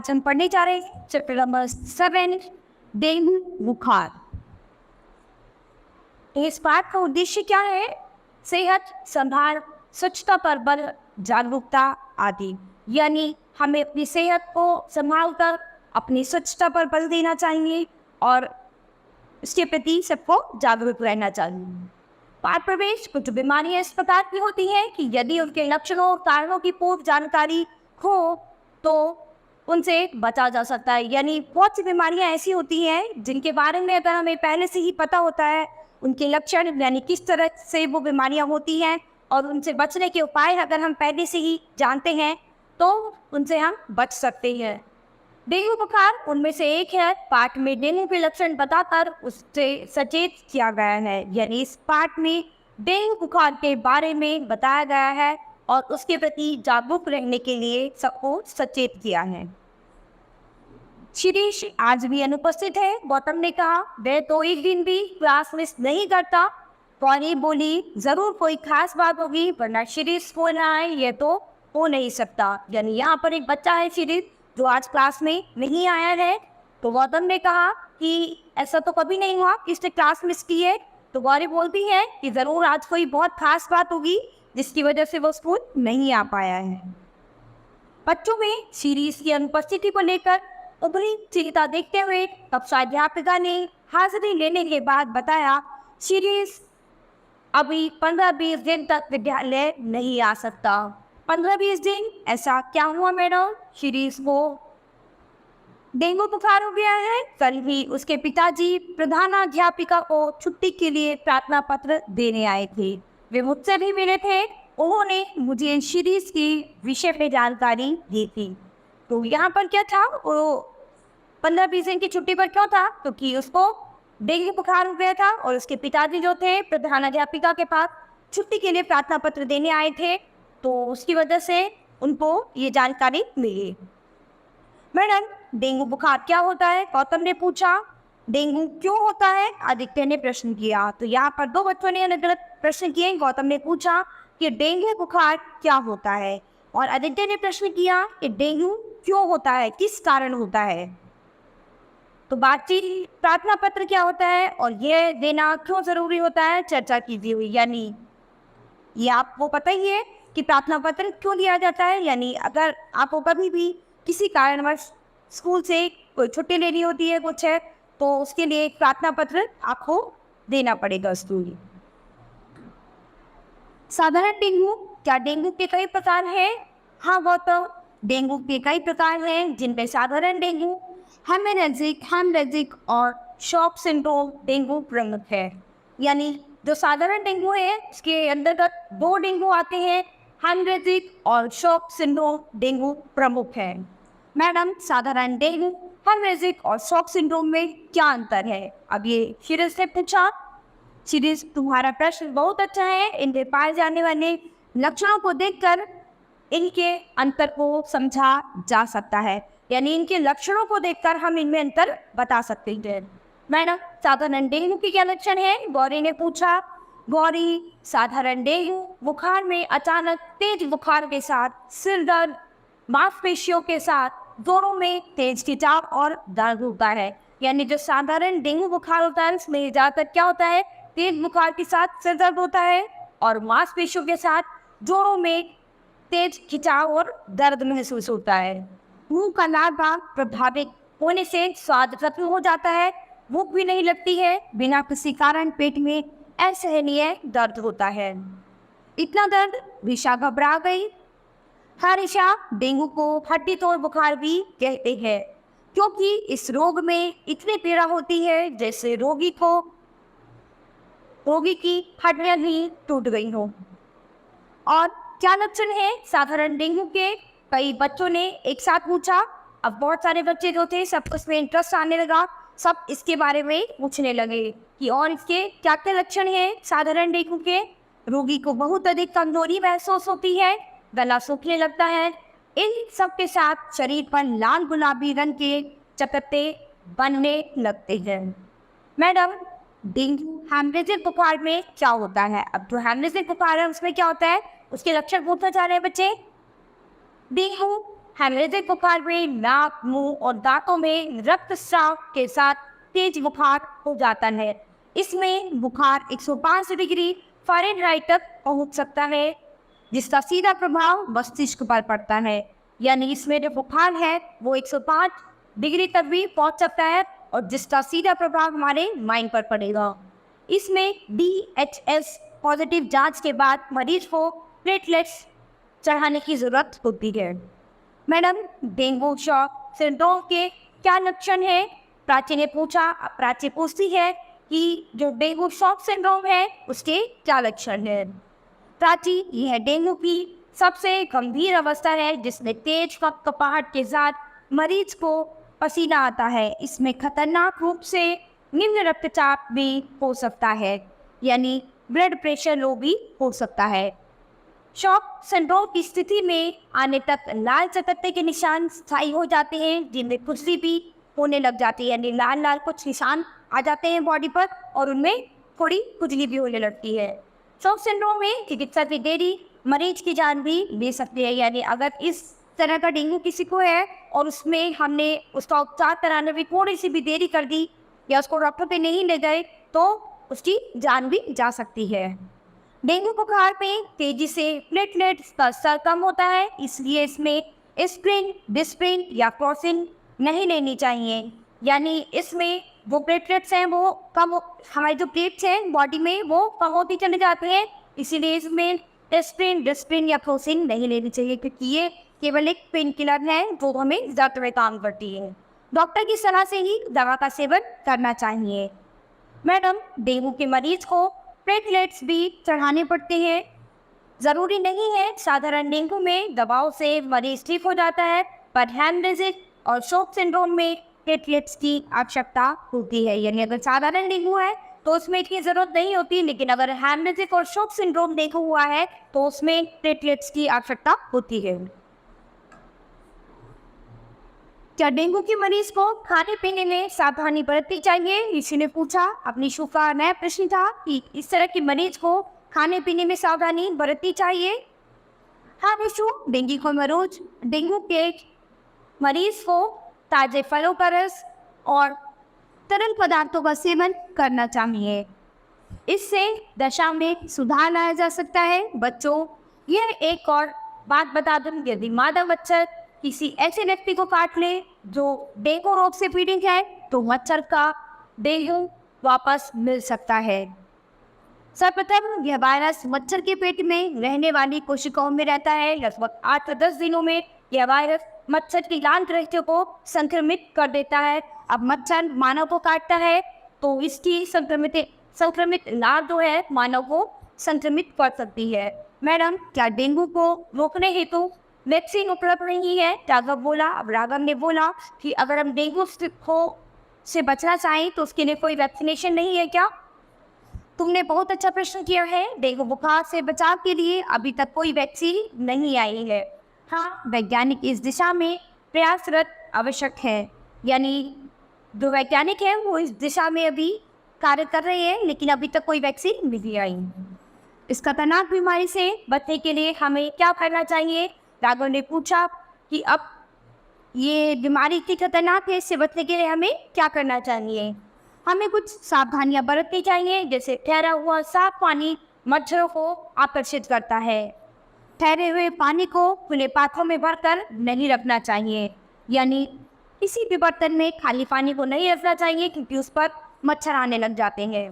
आज हम पढ़ने जा रहे हैं चैप्टर नंबर 7, डेंगू बुखार। इस पाठ का उद्देश्य क्या है? सेहत संभाल, स्वच्छता पर बल, जागरूकता आदि। यानी हमें अपनी सेहत को संभाल कर अपनी स्वच्छता पर बल देना चाहिए और इसके प्रति सबको जागरूक रहना चाहिए। पाठ प्रवेश कुछ बीमारियां इस प्रकार की होती हैं कि यदि उनके लक्षणों और कारणों की पूर्व जानकारी हो तो उनसे बचा जा सकता है। यानी बहुत सी बीमारियां ऐसी होती हैं जिनके बारे में अगर हमें पहले से ही पता होता है, उनके लक्षण यानी किस तरह से वो बीमारियां होती हैं और उनसे बचने के उपाय अगर हम पहले से ही जानते हैं तो उनसे हम बच सकते हैं। डेंगू बुखार उनमें से एक है। पाठ में डेंगू के लक्षण बताकर उससे सचेत किया गया है। यानी इस पाठ में डेंगू बुखार के बारे में बताया गया है और उसके प्रति जागरूक रहने के लिए सबको सचेत किया है। शिरीष आज भी अनुपस्थित है। गौतम ने कहा वह तो एक दिन भी क्लास मिस नहीं करता। गौरी बोली जरूर कोई खास बात होगी वरना शिरीष बोल रहा है ये तो हो नहीं सकता। यानी यहाँ पर एक बच्चा है शिरीष जो आज क्लास में नहीं आया है। तो गौतम ने कहा कि ऐसा तो कभी नहीं हुआ कि इसने क्लास मिस की है। तो गौरी बोलती है कि ज़रूर आज कोई बहुत खास बात होगी जिसकी वजह से वो स्कूल नहीं आ पाया है। बच्चों में शिरीष की अनुपस्थिति को लेकर उभरी चिंता देखते हुए कक्षा अध्यापिका ने हाजिरी लेने के बाद बताया शिरीष अभी 15-20 दिन तक विद्यालय नहीं आ सकता। 15-20 दिन? ऐसा क्या हुआ मैडम? शिरीष को डेंगू बुखार हो गया है। कल ही उसके पिताजी प्रधानाध्यापिका को छुट्टी के लिए प्रार्थना पत्र देने आए थे। वे मुझसे भी मिले थे। उन्होंने मुझे शिरीष के विषय में जानकारी दी थी। तो यहाँ पर क्या था, वो 15-20 दिन की छुट्टी पर क्यों था? क्योंकि उसको डेंगू बुखार हो गया था और उसके पिताजी जो थे प्रधानाध्यापिका के पास छुट्टी के लिए प्रार्थना पत्र देने आए थे। तो उसकी वजह से उनको ये जानकारी मिली। मैडम डेंगू बुखार क्या होता है? गौतम ने पूछा। डेंगू क्यों होता है? आदित्य ने प्रश्न किया। तो यहाँ पर दो बच्चों ने अलग अलग प्रश्न किए। गौतम ने पूछा कि डेंगू बुखार क्या होता है और आदित्य ने प्रश्न किया कि डेंगू क्यों होता है, किस कारण होता है। तो बातचीत प्रार्थना पत्र क्या होता है और ये देना क्यों जरूरी होता है चर्चा की हुई। यानी ये आपको पता ही है कि प्रार्थना पत्र क्यों दिया जाता है। यानी अगर आपको कभी भी किसी कारणवश स्कूल से कोई छुट्टी लेनी होती है कुछ है तो उसके लिए एक प्रार्थना पत्र आपको देना पड़ेगा स्कूल। साधारण डेंगू, क्या डेंगू के कई प्रकार हैं? हाँ गौतम, डेंगू के कई प्रकार हैं जिनमें साधारण डेंगू, हेमरेजिक और शॉक सिंड्रोम डेंगू प्रमुख है। यानी जो साधारण डेंगू है इसके अंतर्गत दो डेंगू आते हैं, हेमरेजिक और शॉक सिंड्रोम डेंगू प्रमुख है। मैडम साधारण डेंगू, हेमरेजिक और शॉक सिंड्रोम में क्या अंतर है? अब ये शिरीष से पूछा। शिरीष तुम्हारा प्रश्न बहुत अच्छा है। इनके पाए जाने वाले लक्षणों को देखकर इनके अंतर को समझा जा सकता है। यानी इनके लक्षणों को देखकर हम इनमें अंतर बता सकते हैं। मैडम साधारण डेंगू के क्या लक्षण है? गौरी ने पूछा। गौरी साधारण डेंगू बुखार में अचानक तेज बुखार के साथ सिर दर्द, मांसपेशियों के साथ जोरों में तेज खिंचाव और दर्द होता है। यानी जो साधारण डेंगू बुखार होता है उसमें ज़्यादातर क्या होता है, तेज बुखार के साथ सिर दर्द होता है और मांसपेशियों के साथ जोरों में तेज खिंचाव और दर्द महसूस होता है। मुंह का लाल भाग प्रभावित होने से स्वाद खत्म हो जाता है, भूख भी नहीं लगती है, बिना किसी कारण पेट में असहनीय दर्द होता है। इतना दर्द ऋषा घबरा गई। हाँ ऋषा, डेंगू को हड्डी तोड़ बुखार भी कहते हैं क्योंकि इस रोग में इतनी पीड़ा होती है जैसे रोगी की हड्डियां ही टूट गई हो। और क्या लक्षण है साधारण डेंगू के? कई बच्चों ने एक साथ पूछा। अब बहुत सारे बच्चे जो थे सब उसमें इंटरेस्ट आने लगा, सब इसके बारे में पूछने लगे कि और इसके क्या क्या लक्षण हैं साधारण डेंगू के। रोगी को बहुत अधिक कमजोरी महसूस होती है, गला सूखने लगता है, इन सब के साथ शरीर पर लाल गुलाबी रंग के चकत्ते बनने लगते हैं। मैडम डेंगू हेमरेजिक बुखार में क्या होता है? अब जो हेमरेजिक बुखार है उसमें क्या होता है उसके लक्षण पूछना चाह रहे हैं बच्चे। डेंगू हेमरेजिक बुखार में नाक, मुंह और दांतों में रक्तस्राव के साथ तेज बुखार हो जाता है। इसमें बुखार 105 डिग्री फ़ारेनहाइट तक पहुंच सकता है, जिसका सीधा प्रभाव मस्तिष्क पर पड़ता है। यानी इसमें जो बुखार है वो 105 डिग्री तक भी पहुंच सकता है और जिसका सीधा प्रभाव हमारे माइंड पर पड़ेगा। इसमें DHS पॉजिटिव जांच के बाद मरीज को प्लेटलेट्स चढ़ाने की ज़रूरत होती है। मैडम, डेंगू शॉक सिंड्रोम के क्या लक्षण है? प्राची ने पूछा। प्राची पूछती है कि जो डेंगू शॉक सिंड्रोम है उसके क्या लक्षण हैं। प्राची, यह डेंगू की सबसे गंभीर अवस्था है जिसमें तेज कपकपाहट के साथ मरीज को पसीना आता है। इसमें खतरनाक रूप से निम्न रक्तचाप भी हो सकता है, यानी ब्लड प्रेशर लो भी हो सकता है। शॉक सिंड्रोम की स्थिति में आने तक लाल चकत्ते के निशान स्थायी हो जाते हैं, जिनमें खुजली भी होने लग जाती है, यानी लाल लाल कुछ निशान आ जाते हैं बॉडी पर और उनमें थोड़ी खुजली भी होने लगती है। शॉक सिंड्रोम में चिकित्सा की देरी मरीज की जान भी ले सकती है, यानी अगर इस तरह का डेंगू किसी को है और उसमें हमने उसका उपचार कराने में थोड़ी सी भी देरी कर दी या उसको डॉक्टर पे नहीं ले गए तो उसकी जान भी जा सकती है। डेंगू बुखार में तेजी से प्लेटलेट्स का स्तर कम होता है, इसलिए इसमें एस्प्रिन, डिस्प्रिन या क्रोसिन नहीं लेनी चाहिए। यानी इसमें वो प्लेटलेट्स हैं वो कम, हमारी जो प्लेट्स हैं बॉडी में वो कम होती चले जाते हैं, इसीलिए इसमें एस्प्रिन, डिस्प्रिन या क्रोसिन नहीं लेनी चाहिए, क्योंकि ये केवल एक पेन किलर है जो हमें दर्द में काम करती है। डॉक्टर की सलाह से ही दवा का सेवन करना चाहिए। मैडम, डेंगू के मरीज को प्लेटलेट्स भी चढ़ाने पड़ते हैं। ज़रूरी नहीं है, साधारण डेंगू में दवाओं से मरीज ठीक हो जाता है, पर हेमरेजिक और शॉक सिंड्रोम में प्लेटलेट्स की आवश्यकता होती है। यानी अगर साधारण डेंगू है तो उसमें इतनी ज़रूरत नहीं होती, लेकिन अगर हेमरेजिक और शॉक सिंड्रोम डेंगू हुआ है तो उसमें प्लेटलेट्स की आवश्यकता होती है। क्या डेंगू के मरीज को खाने पीने में सावधानी बरतनी चाहिए? इसी ने पूछा। अपनी शो का नया प्रश्न था कि इस तरह के मरीज को खाने पीने में सावधानी बरतनी चाहिए। हाँ विशु, डेंगू के मरीज को ताजे फलों का रस और तरल पदार्थों का सेवन करना चाहिए। इससे दशा में सुधार लाया जा सकता है। बच्चों, यह एक और बात बता दूं, यदि मादा मच्छर किसी ऐसे व्यक्ति को काट ले जो डेंगू रोग से पीड़ित है तो मच्छर का डेंगू वापस मिल सकता है। सर्वप्रथम यह वायरस मच्छर के पेट में रहने वाली कोशिकाओं में रहता है। लगभग 8 से 10 दिनों में यह वायरस मच्छर की लाल ग्रंथियों को संक्रमित कर देता है। अब मच्छर मानव को काटता है तो इसकी संक्रमित लार जो है मानव को संक्रमित कर सकती है। मैडम, क्या डेंगू को रोकने हेतु वैक्सीन उपलब्ध नहीं है? राघव बोला। अब राघव ने बोला कि अगर हम डेंगू से बचना चाहें तो उसके लिए कोई वैक्सीनेशन नहीं है क्या? तुमने बहुत अच्छा प्रश्न किया है। डेंगू बुखार से बचाव के लिए अभी तक कोई वैक्सीन नहीं आई है। हाँ, वैज्ञानिक इस दिशा में प्रयासरत आवश्यक है, यानी जो वैज्ञानिक हैं वो इस दिशा में अभी कार्य कर रहे हैं, लेकिन अभी तक कोई वैक्सीन नहीं आई। इस खतरनाक बीमारी से बचने के लिए हमें क्या करना चाहिए? राघव ने पूछा कि अब ये बीमारी इतनी खतरनाक है, इससे बचने के लिए हमें क्या करना चाहिए? हमें कुछ सावधानियां बरतनी चाहिए, जैसे ठहरा हुआ साफ पानी मच्छरों को आकर्षित करता है। ठहरे हुए पानी को खुले पात्रों में भरकर नहीं रखना चाहिए, यानी किसी भी बर्तन में खाली पानी को नहीं रखना चाहिए, क्योंकि उस पर मच्छर आने लग जाते हैं।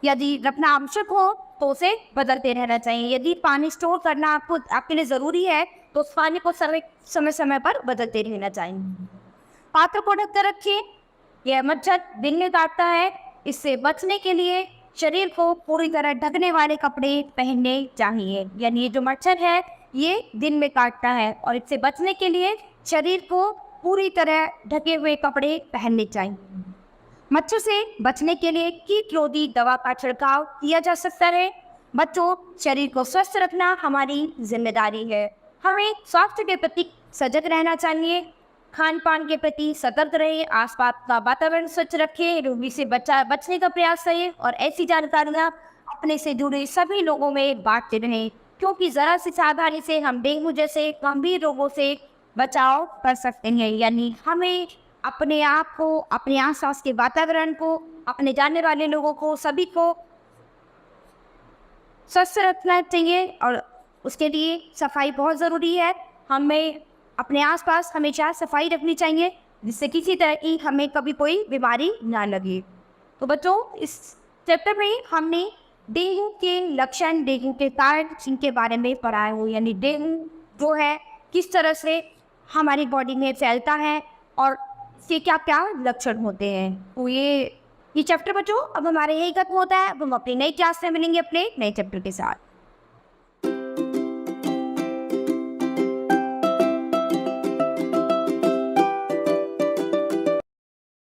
यदि रखना आवश्यक हो तो उसे बदलते रहना चाहिए। यदि पानी स्टोर करना आपके लिए ज़रूरी है तो उस पानी को समय समय पर बदलते रहना चाहिए। पात्र को ढककर रखिए, यह मच्छर दिन में काटता है। इससे बचने के लिए शरीर को पूरी तरह ढकने वाले कपड़े पहनने चाहिए, यानी ये जो मच्छर है ये दिन में काटता है और इससे बचने के लिए शरीर को पूरी तरह ढके हुए कपड़े पहनने चाहिए। मच्छर से बचने के लिए कीटरोधी दवा का छिड़काव किया जा सकता है। बच्चों, शरीर को स्वस्थ रखना हमारी जिम्मेदारी है। हमें स्वास्थ्य के प्रति सजग रहना चाहिए, खान पान के प्रति सतर्क रहें, आसपास का वातावरण स्वच्छ रखें, रोगी से बचने का प्रयास करें और ऐसी जानकारियाँ अपने से जुड़े सभी लोगों में बांटते रहें, क्योंकि ज़रा सी सावधानी से हम डेंगू जैसे गंभीर रोगों से बचाव कर सकते हैं। यानी हमें अपने आप को, अपने आसपास के वातावरण को, अपने जानने वाले लोगों को, सभी को स्वस्थ रखना चाहिए और उसके लिए सफाई बहुत ज़रूरी है। हमें अपने आसपास हमेशा सफाई रखनी चाहिए जिससे किसी तरह की हमें कभी कोई बीमारी ना लगे। तो बच्चों, इस चैप्टर में हमने डेंगू के लक्षण, डेंगू के कारण इनके बारे में पढ़ा है। यानी डेंगू जो है किस तरह से हमारी बॉडी में फैलता है और इसके क्या क्या लक्षण होते हैं। तो ये चैप्टर बच्चों अब हमारे यही खत्म होता है। अब हम अपनी नई क्लास में मिलेंगे अपने नए चैप्टर के साथ।